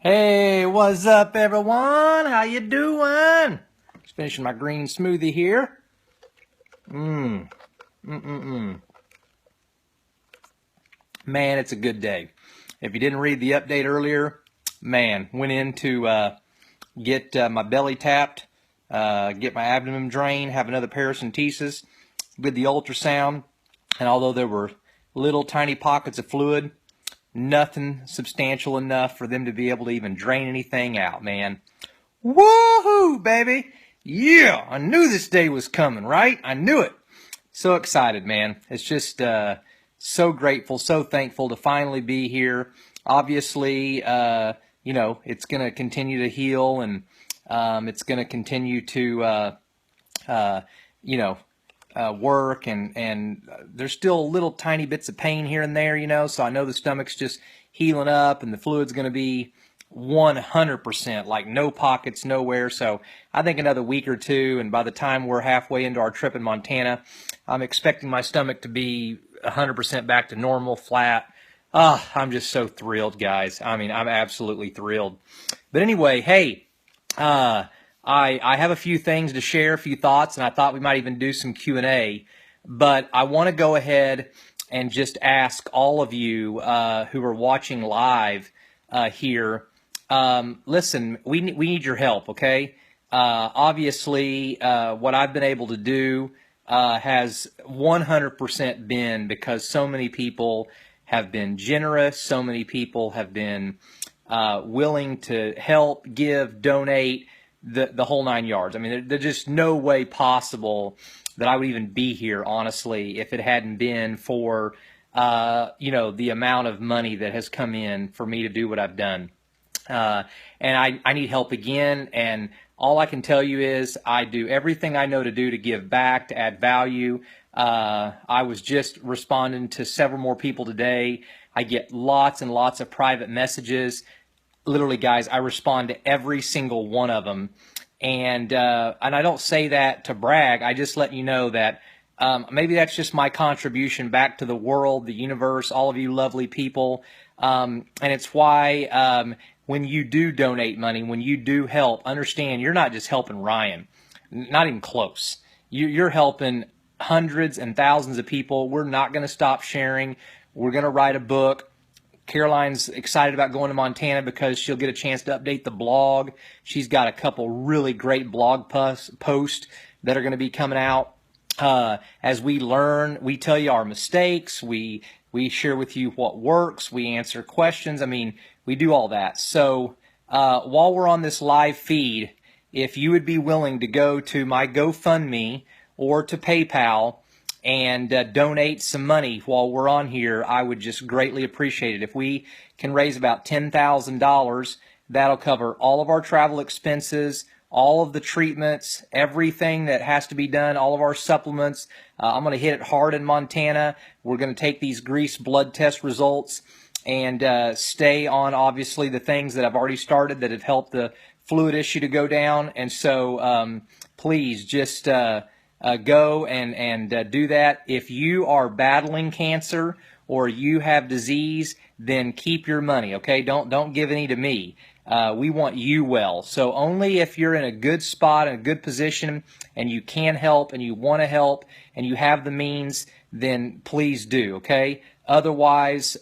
Hey, what's up, everyone? How you doing? Just finishing my green smoothie here. Man, it's a good day. If you didn't read the update earlier, man, went in to get my belly tapped, get my abdomen drained, have another paracentesis, did the ultrasound, and although there were little tiny pockets of fluid, nothing substantial enough for them to be able to even drain anything out, man. Woohoo, baby! Yeah, I knew this day was coming, right? I knew it. So excited, man. It's just so grateful, so thankful to finally be here. Obviously, it's going to continue to heal, and it's going to continue to, work, and there's still little tiny bits of pain here and there, so I know the stomach's just healing up, and the fluid's going to be 100%, like no pockets, nowhere. So I think another week or two, and by the time we're halfway into our trip in Montana, I'm expecting my stomach to be 100% back to normal, flat. I'm just so thrilled, guys. I mean, I'm absolutely thrilled. But anyway, hey, I have a few things to share, a few thoughts, and I thought we might even do some Q&A. But I want to go ahead and just ask all of you who are watching live here, listen, we need your help, okay? Obviously, what I've been able to do has 100% been because so many people have been generous, so many people have been willing to help, give, donate, the whole nine yards. I mean, there's just no way possible that I would even be here, honestly, if it hadn't been for, the amount of money that has come in for me to do what I've done. And I need help again, and all I can tell you is I do everything I know to do to give back, to add value. I was just responding to several more people today. I get lots and lots of private messages. Literally, guys, I respond to every single one of them. And I don't say that to brag. I just let you know that maybe that's just my contribution back to the world, the universe, all of you lovely people. And it's why when you do donate money, when you do help, understand you're not just helping Ryan, not even close. You're helping hundreds and thousands of people. We're not going to stop sharing. We're going to write a book. Caroline's excited about going to Montana because she'll get a chance to update the blog. She's got a couple really great blog posts that are going to be coming out. As we learn, we tell you our mistakes. We share with you what works. We answer questions. I mean, we do all that. So while we're on this live feed, if you would be willing to go to my GoFundMe or to PayPal and donate some money while we're on here, I would just greatly appreciate it. If we can raise about $10,000, that'll cover all of our travel expenses, all of the treatments, everything that has to be done, all of our supplements. I'm going to hit it hard in Montana. We're going to take these grease blood test results and stay on, obviously, the things that I've already started that have helped the fluid issue to go down. And so please just go and do that. If you are battling cancer or you have disease, then keep your money, okay? Don't give any to me. We want you well. So only if you're in a good spot, in a good position, and you can help and you want to help and you have the means, then please do, okay? Otherwise,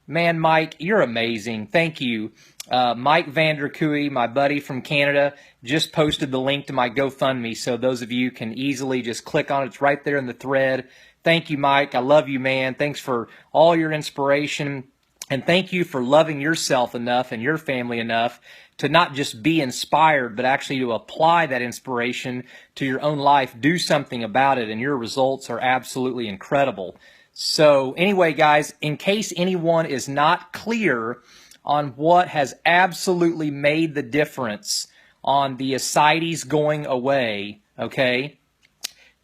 man, Mike, you're amazing. Thank you. Mike Vanderkooy, my buddy from Canada, just posted the link to my GoFundMe, so those of you can easily just click on it. It's right there in the thread. Thank you, Mike. I love you, man. Thanks for all your inspiration, and thank you for loving yourself enough and your family enough to not just be inspired, but actually to apply that inspiration to your own life. Do something about it, and your results are absolutely incredible. So anyway, guys, in case anyone is not clear on what has absolutely made the difference on the ascites going away, okay,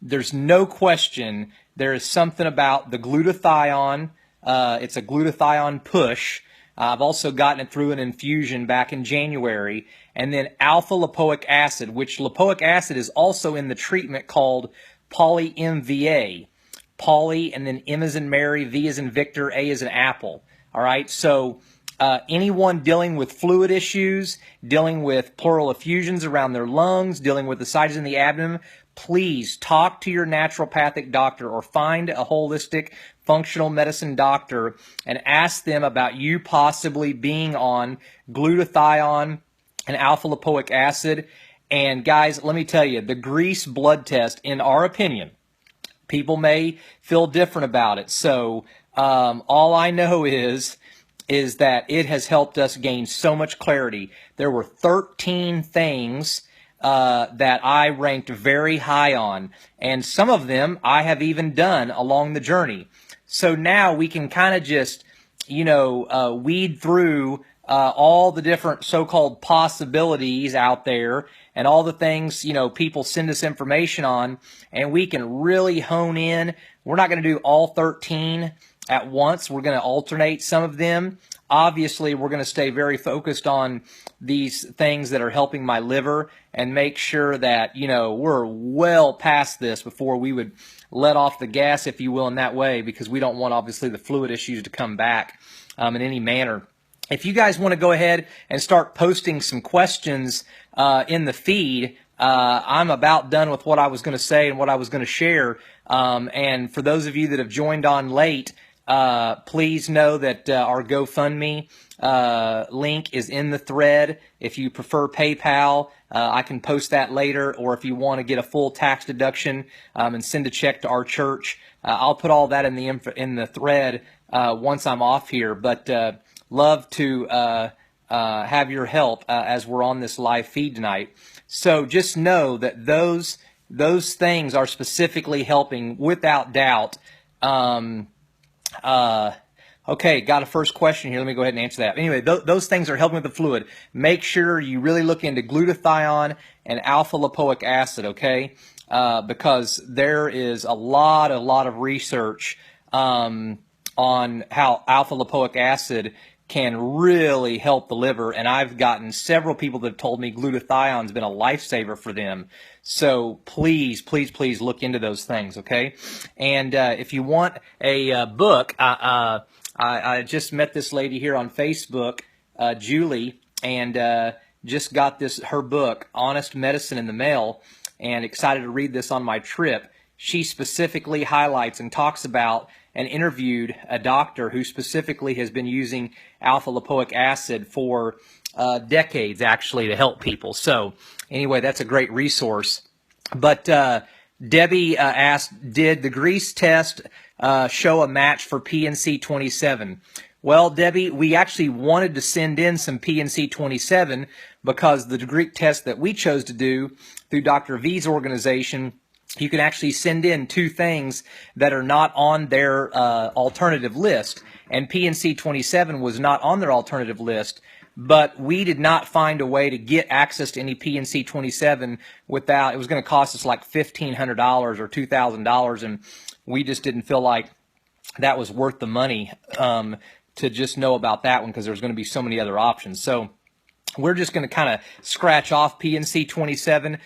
there's no question there is something about the glutathione. It's a glutathione push. I've also gotten it through an infusion back in January. And then alpha lipoic acid, which lipoic acid is also in the treatment called poly-MVA. Poly, and then M as in Mary, V as in Victor, A as in Apple. All right, so anyone dealing with fluid issues, dealing with pleural effusions around their lungs, dealing with ascites in the abdomen, please talk to your naturopathic doctor or find a holistic functional medicine doctor and ask them about you possibly being on glutathione and alpha lipoic acid. And guys, let me tell you, the grease blood test, in our opinion, people may feel different about it. So all I know is that it has helped us gain so much clarity. There were 13 things that I ranked very high on, and some of them I have even done along the journey. So now we can kind of just, weed through all the different so-called possibilities out there and all the things, people send us information on, and we can really hone in. We're not going to do all 13 at once. We're going to alternate some of them. Obviously, we're going to stay very focused on these things that are helping my liver and make sure that, we're well past this before we would let off the gas, if you will, in that way, because we don't want, obviously, the fluid issues to come back in any manner. If you guys want to go ahead and start posting some questions in the feed, I'm about done with what I was going to say and what I was going to share. And for those of you that have joined on late, please know that our GoFundMe link is in the thread. If you prefer PayPal, I can post that later, or if you want to get a full tax deduction and send a check to our church, I'll put all that in the thread once I'm off here. But love to have your help as we're on this live feed tonight. So just know that those things are specifically helping, without doubt. Okay, got a first question here. Let me go ahead and answer that. Anyway, those things are helping with the fluid. Make sure you really look into glutathione and alpha lipoic acid, okay? Because there is a lot of research on how alpha lipoic acid can really help the liver, and I've gotten several people that have told me glutathione has been a lifesaver for them. So please, please, please look into those things, okay? And if you want a book, I just met this lady here on Facebook, Julie, and just got her book, Honest Medicine, in the mail, and excited to read this on my trip. She specifically highlights and talks about and interviewed a doctor who specifically has been using alpha lipoic acid for decades, actually, to help people. So anyway, that's a great resource. But Debbie asked, did the grease test show a match for PNC 27? Well, Debbie, we actually wanted to send in some PNC 27 because the Greek test that we chose to do through Dr. V's organization, you can actually send in two things that are not on their alternative list, and PNC 27 was not on their alternative list, but we did not find a way to get access to any PNC 27 without, it was going to cost us like $1,500 or $2,000, and we just didn't feel like that was worth the money to just know about that one because there's going to be so many other options. So we're just going to kind of scratch off PNC 27.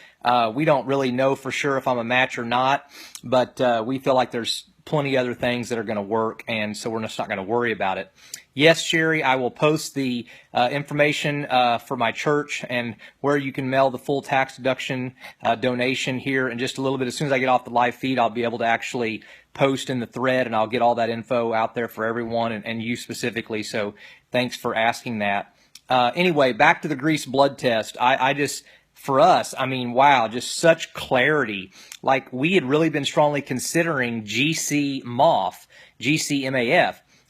We don't really know for sure if I'm a match or not, but we feel like there's plenty other things that are going to work, and so we're just not going to worry about it. Yes, Sherry, I will post the information for my church and where you can mail the full tax deduction donation here in just a little bit. As soon as I get off the live feed, I'll be able to actually post in the thread, and I'll get all that info out there for everyone and you specifically. So thanks for asking that. Anyway, back to the grease blood test. I just, for us, I mean, wow, just such clarity. Like, we had really been strongly considering GC-MAF.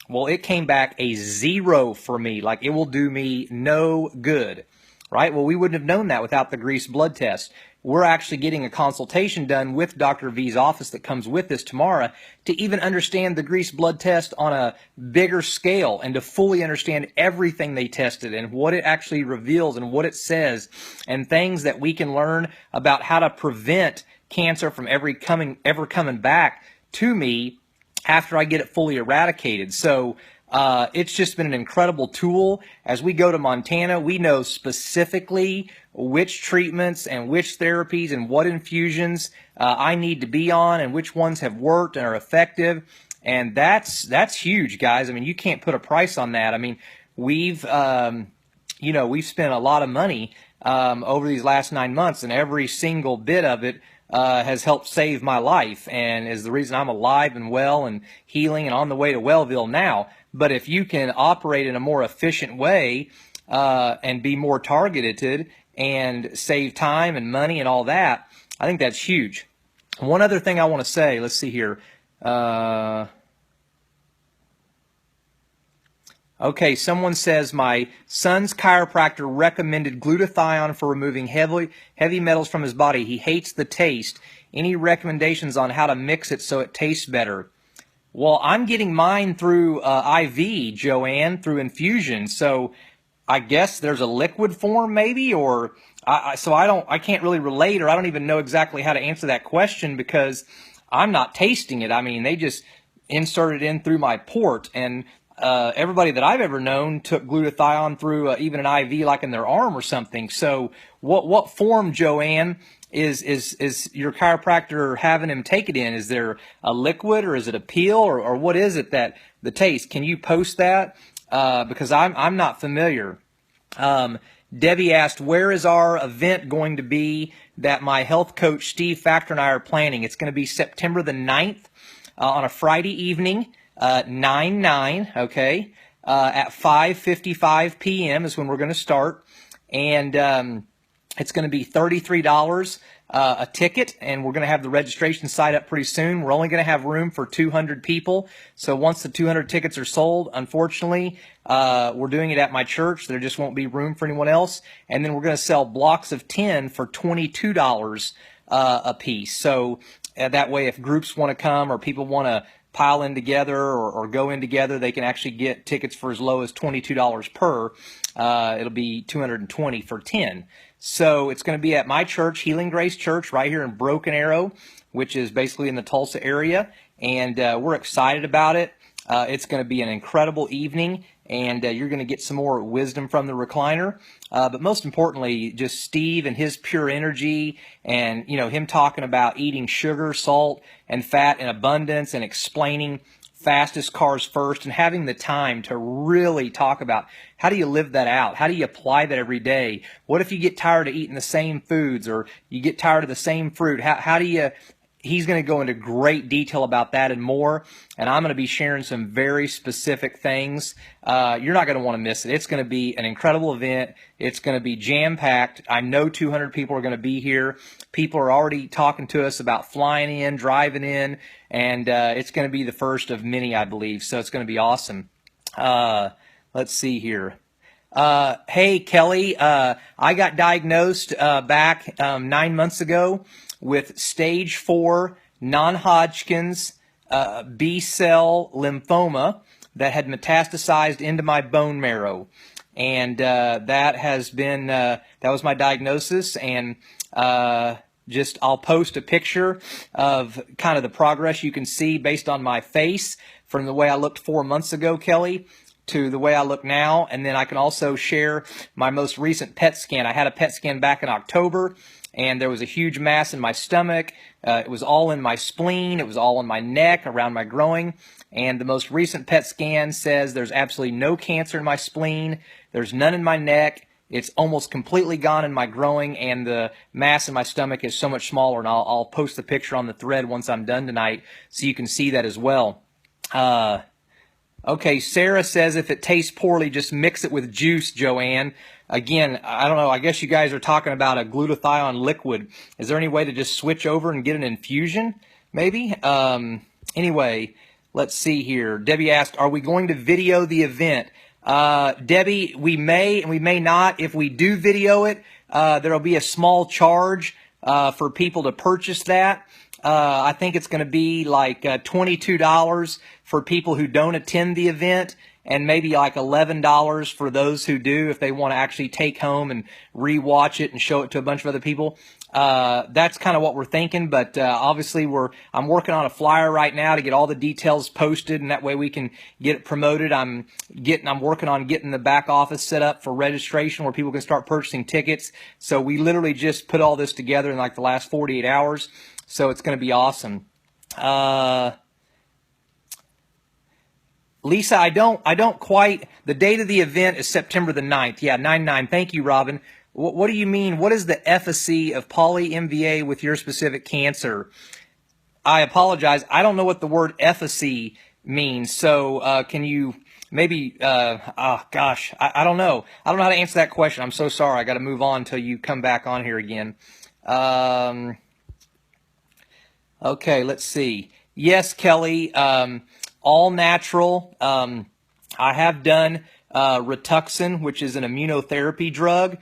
Well, it came back a 0 for me. Like, it will do me no good, right? Well, we wouldn't have known that without the grease blood test. We're actually getting a consultation done with Dr. V's office that comes with this tomorrow to even understand the grease blood test on a bigger scale and to fully understand everything they tested and what it actually reveals and what it says and things that we can learn about how to prevent cancer from ever coming back to me after I get it fully eradicated. So it's just been an incredible tool. As we go to Montana, we know specifically which treatments and which therapies and what infusions I need to be on and which ones have worked and are effective. And that's huge, guys. I mean, you can't put a price on that. I mean, we've we've spent a lot of money over these last 9 months, and every single bit of it has helped save my life and is the reason I'm alive and well and healing and on the way to Wellville now. But if you can operate in a more efficient way and be more targeted and save time and money and all that, I think that's huge. One other thing I want to say, let's see here. Okay, someone says my son's chiropractor recommended glutathione for removing heavy metals from his body. He hates the taste. Any recommendations on how to mix it so it tastes better? Well, I'm getting mine through IV, Joanne, through infusion. So I guess there's a liquid form maybe, or I can't really relate, or I don't even know exactly how to answer that question because I'm not tasting it. I mean, they just insert it in through my port, and everybody that I've ever known took glutathione through even an IV, like in their arm or something. So what form, Joanne, is your chiropractor having him take it in? Is there a liquid, or is it a peel, or what is it that the taste? Can you post that? Because I'm not familiar. Debbie asked, where is our event going to be that my health coach Steve Factor and I are planning? It's going to be September the 9th on a Friday evening, 9/9, okay, at 5:55 p.m. is when we're going to start. And it's going to be $33 a ticket, and we're going to have the registration site up pretty soon. We're only going to have room for 200 people. So once the 200 tickets are sold, unfortunately, we're doing it at my church. There just won't be room for anyone else. And then we're going to sell blocks of 10 for $22 a piece. So that way, if groups want to come or people want to pile in together or go in together, they can actually get tickets for as low as $22 per. It'll be $220 for 10. So it's going to be at my church, Healing Grace Church, right here in Broken Arrow, which is basically in the Tulsa area. And we're excited about it. It's going to be an incredible evening, and you're going to get some more wisdom from the recliner. But most importantly, just Steve and his pure energy, and him talking about eating sugar, salt, and fat in abundance, and explaining fastest cars first, and having the time to really talk about how do you live that out? How do you apply that every day? What if you get tired of eating the same foods, or you get tired of the same fruit? How do you... He's going to go into great detail about that and more, and I'm going to be sharing some very specific things. You're not going to want to miss it. It's going to be an incredible event. It's going to be jam-packed. I know 200 people are going to be here. People are already talking to us about flying in, driving in, and it's going to be the first of many, I believe, so it's going to be awesome. Let's see here. Hey, Kelly, I got diagnosed back 9 months ago with stage 4 non-Hodgkin's B-cell lymphoma that had metastasized into my bone marrow. And that was my diagnosis. And I'll post a picture of kind of the progress you can see based on my face from the way I looked 4 months ago, Kelly, to the way I look now. And then I can also share my most recent PET scan. I had a PET scan back in October, and there was a huge mass in my stomach. It was all in my spleen. It was all in my neck, around my groin. And the most recent PET scan says there's absolutely no cancer in my spleen. There's none in my neck. It's almost completely gone in my groin, and the mass in my stomach is so much smaller. And I'll post the picture on the thread once I'm done tonight so you can see that as well. Okay, Sarah says if it tastes poorly, just mix it with juice, Joanne. Again, I don't know. I guess you guys are talking about a glutathione liquid. Is there any way to just switch over and get an infusion, maybe? Anyway, let's see here. Debbie asked, are we going to video the event? Debbie, we may and we may not. If we do video it, there will be a small charge for people to purchase that. I think it's going to be like $22 for people who don't attend the event, and maybe like $11 for those who do, if they want to actually take home and rewatch it and show it to a bunch of other people. That's kind of what we're thinking, but obviously I'm working on a flyer right now to get all the details posted, and that way we can get it promoted. I'm working on getting the back office set up for registration where people can start purchasing tickets. So we literally just put all this together in like the last 48 hours. So it's going to be awesome. Lisa, I don't quite, the date of the event is September the 9th. Yeah, 9/9. Thank you, Robin. What do you mean? What is the efficacy of poly-MVA with your specific cancer? I apologize. I don't know what the word efficacy means. So can you maybe, oh gosh, I don't know. I don't know how to answer that question. I'm so sorry. I got to move on until you come back on here again. Okay, let's see. Yes, Kelly, all natural. I have done Rituxan, which is an immunotherapy drug.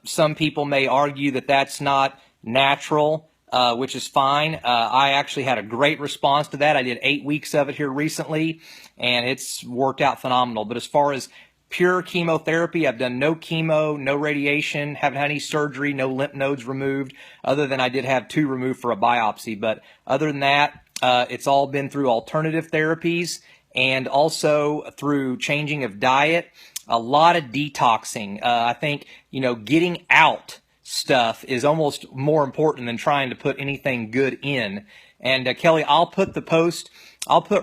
Some people may argue that that's not natural, which is fine. I actually had a great response to that. I did 8 weeks of it here recently, and it's worked out phenomenal. But as far as pure chemotherapy, I've done no chemo, no radiation, haven't had any surgery, no lymph nodes removed, other than I did have 2 removed for a biopsy. But other than that, it's all been through alternative therapies and also through changing of diet, a lot of detoxing. I think, getting out stuff is almost more important than trying to put anything good in. And Kelly, I'll put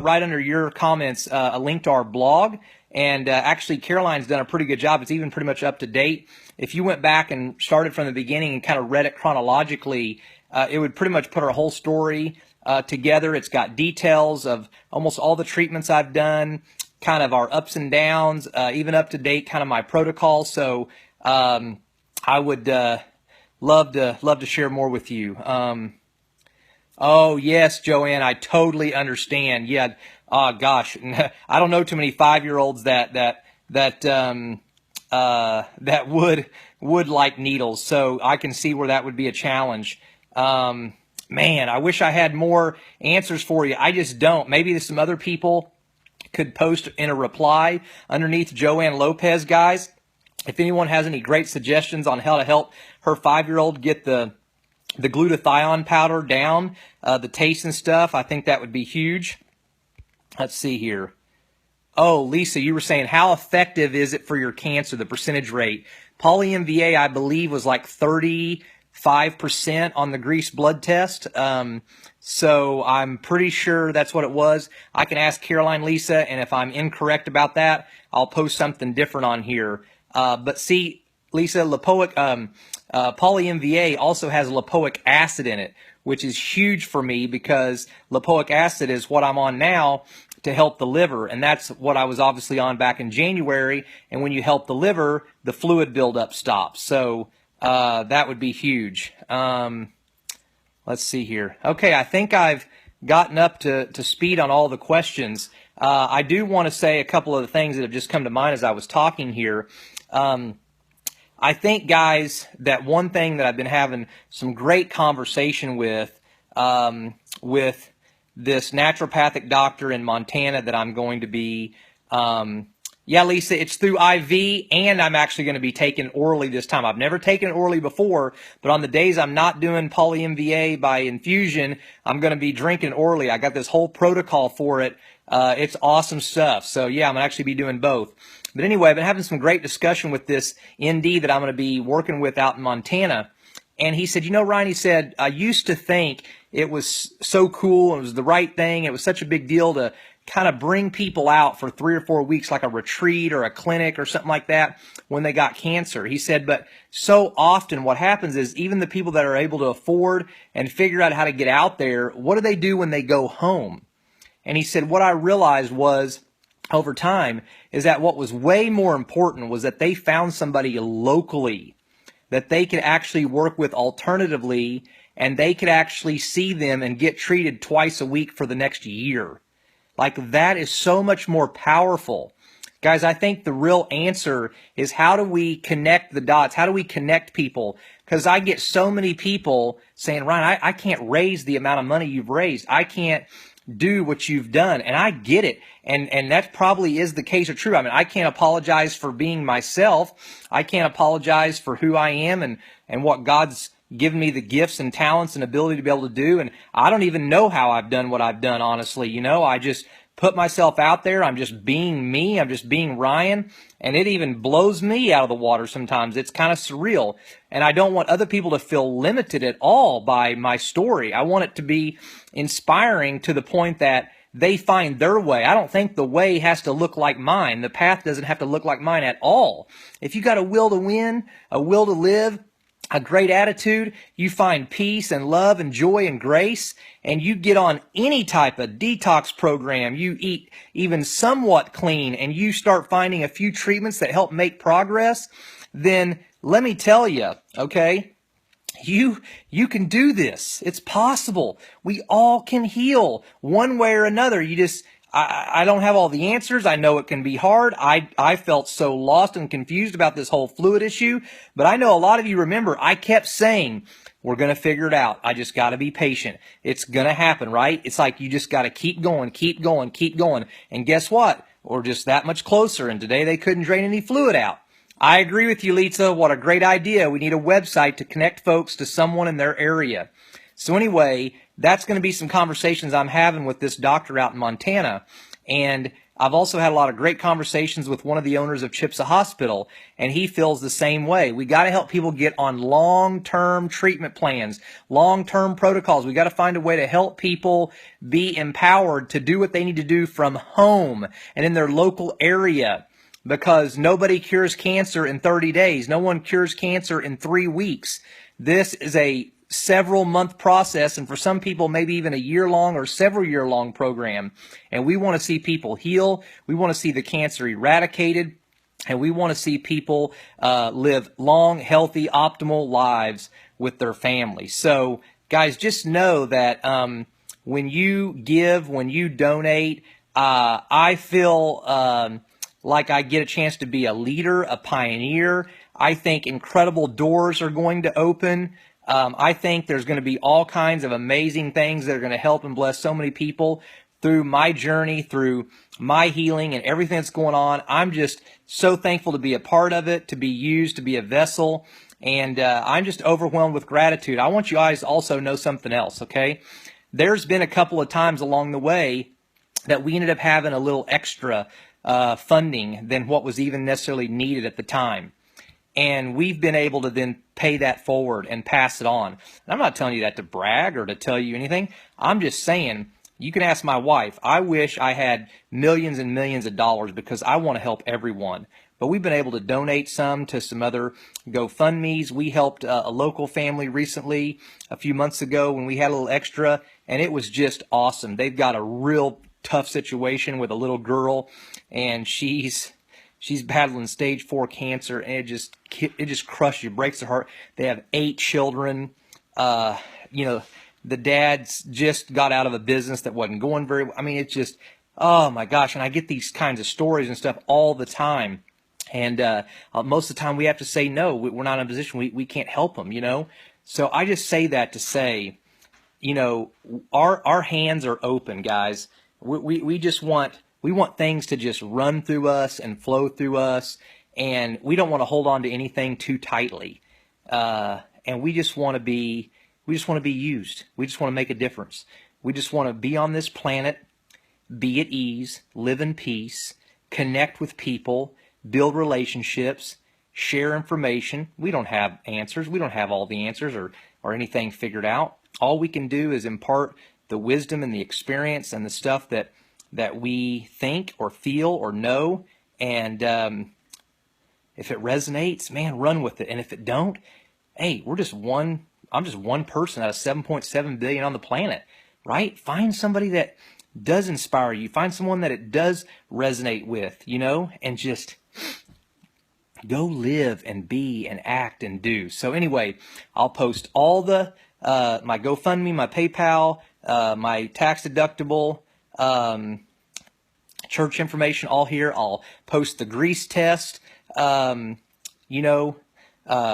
right under your comments a link to our blog. And actually, Caroline's done a pretty good job. It's even pretty much up to date. If you went back and started from the beginning and kind of read it chronologically, it would pretty much put our whole story together. It's got details of almost all the treatments I've done, kind of our ups and downs, even up to date, kind of my protocol. So I would love to share more with you. Oh yes, Joanne, I totally understand. Yeah. Oh gosh, I don't know too many 5-year-olds that would like needles. So I can see where that would be a challenge. Man, I wish I had more answers for you. I just don't. Maybe some other people could post in a reply underneath Joanne Lopez, guys. If anyone has any great suggestions on how to help her 5-year-old get the glutathione powder down, the taste and stuff, I think that would be huge. Let's see here. Oh, Lisa, you were saying how effective is it for your cancer, the percentage rate? Poly-MVA, I believe, was like 35% on the grease blood test. So I'm pretty sure that's what it was. I can ask Caroline, Lisa, and if I'm incorrect about that, I'll post something different on here. But see, Lisa, poly-MVA also has lipoic acid in it, which is huge for me because lipoic acid is what I'm on now to help the liver, and that's what I was obviously on back in January. And when you help the liver, the fluid buildup stops. So that would be huge. Let's see here. Okay, I think I've gotten up to speed on all the questions. I do want to say a couple of the things that have just come to mind as I was talking here. I think, guys, that one thing that I've been having some great conversation with this naturopathic doctor in Montana that I'm going to be, yeah, Lisa, it's through IV, and I'm actually going to be taking orally this time. I've never taken it orally before, but on the days I'm not doing poly-MVA by infusion, I'm going to be drinking orally. I got this whole protocol for it. It's awesome stuff. So, yeah, I'm going to actually be doing both. But anyway, I've been having some great discussion with this ND that I'm going to be working with out in Montana. And he said, Ryan, he said, I used to think it was so cool and it was the right thing. It was such a big deal to kind of bring people out for 3 or 4 weeks, like a retreat or a clinic or something like that when they got cancer. He said, but so often what happens is even the people that are able to afford and figure out how to get out there, what do they do when they go home? And he said, what I realized was over time is that what was way more important was that they found somebody locally that they could actually work with alternatively, and they could actually see them and get treated twice a week for the next year. Like, that is so much more powerful. Guys, I think the real answer is how do we connect the dots? How do we connect people? Because I get so many people saying, Ryan, I can't raise the amount of money you've raised. I can't do what you've done. And I get it. And that probably is the case or true. I mean, I can't apologize for being myself. I can't apologize for who I am and what God's given me the gifts and talents and ability to be able to do. And I don't even know how I've done what I've done, honestly. I just put myself out there. I'm just being me. I'm just being Ryan. And it even blows me out of the water sometimes. It's kind of surreal. And I don't want other people to feel limited at all by my story. I want it to be inspiring to the point that they find their way. I don't think the way has to look like mine. The path doesn't have to look like mine at all. If you got a will to win, a will to live, a great attitude, you find peace and love and joy and grace, and you get on any type of detox program, you eat even somewhat clean, and you start finding a few treatments that help make progress, then let me tell you, okay, you can do this. It's possible. We all can heal one way or another. I don't have all the answers. I know it can be hard. I felt so lost and confused about this whole fluid issue, but I know a lot of you remember I kept saying, we're going to figure it out. I just got to be patient. It's going to happen, right? It's like you just got to keep going, keep going, keep going. And guess what? We're just that much closer. And today they couldn't drain any fluid out. I agree with you, Lisa. What a great idea. We need a website to connect folks to someone in their area. So anyway, that's going to be some conversations I'm having with this doctor out in Montana. And I've also had a lot of great conversations with one of the owners of Chipsa Hospital, and he feels the same way. We got to help people get on long-term treatment plans, long-term protocols. We got to find a way to help people be empowered to do what they need to do from home and in their local area. Because nobody cures cancer in 30 days. No one cures cancer in 3 weeks. This is a several month process, and for some people, maybe even a year-long or several year-long program. And we want to see people heal. We want to see the cancer eradicated. And we want to see people live long, healthy, optimal lives with their families. So, guys, just know that when you give, when you donate, I feel like I get a chance to be a leader, a pioneer. I think incredible doors are going to open. I think there's going to be all kinds of amazing things that are going to help and bless so many people through my journey, through my healing and everything that's going on. I'm just so thankful to be a part of it, to be used, to be a vessel. And I'm just overwhelmed with gratitude. I want you guys to also know something else, okay? There's been a couple of times along the way that we ended up having a little extra funding than what was even necessarily needed at the time. And we've been able to then pay that forward and pass it on. And I'm not telling you that to brag or to tell you anything. I'm just saying, you can ask my wife. I wish I had millions and millions of dollars because I want to help everyone. But we've been able to donate some to some other GoFundMes. We helped a local family recently, a few months ago, when we had a little extra, and it was just awesome. They've got a real tough situation with a little girl, and she's battling stage 4 cancer, and it just crushes you, breaks her heart. They have 8 children. The dad's just got out of a business that wasn't going very well. I mean, it's just, oh my gosh. And I get these kinds of stories and stuff all the time. And most of the time we have to say no. We're not in a position, we can't help them, So I just say that to say, our hands are open, guys. We want things to just run through us and flow through us, and we don't want to hold on to anything too tightly. And we just want to be used. We just want to make a difference. We just want to be on this planet, be at ease, live in peace, connect with people, build relationships, share information. We don't have answers. We don't have all the answers or anything figured out. All we can do is impart the wisdom and the experience and the stuff that we think or feel or know. And if it resonates, man, run with it. And if it don't, hey, I'm just one person out of 7.7 billion on the planet, right? Find somebody that does inspire you. Find someone that it does resonate with, and just go live and be and act and do. So anyway, I'll post all the my GoFundMe, my PayPal, my tax deductible, church information all here. I'll post the grease test,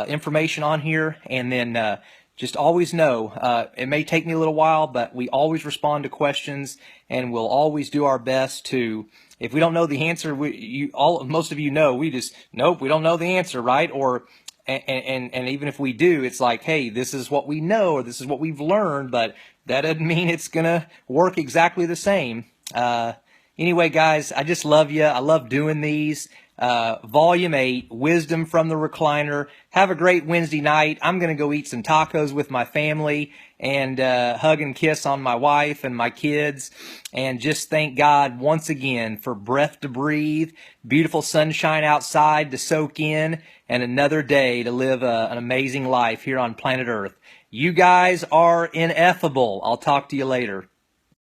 information on here, and then just always know it may take me a little while, but we always respond to questions, and we'll always do our best to. If we don't know the answer, most of you know, we don't know the answer, right? Or and even if we do, it's like, hey, this is what we know, or this is what we've learned, but that doesn't mean it's gonna work exactly the same. Anyway, guys, I just love you. I love doing these. Volume 8, Wisdom from the Recliner. Have a great Wednesday night. I'm going to go eat some tacos with my family and hug and kiss on my wife and my kids, and just thank God once again for breath to breathe, beautiful sunshine outside to soak in, and another day to live an amazing life here on planet Earth. You guys are ineffable. I'll talk to you later.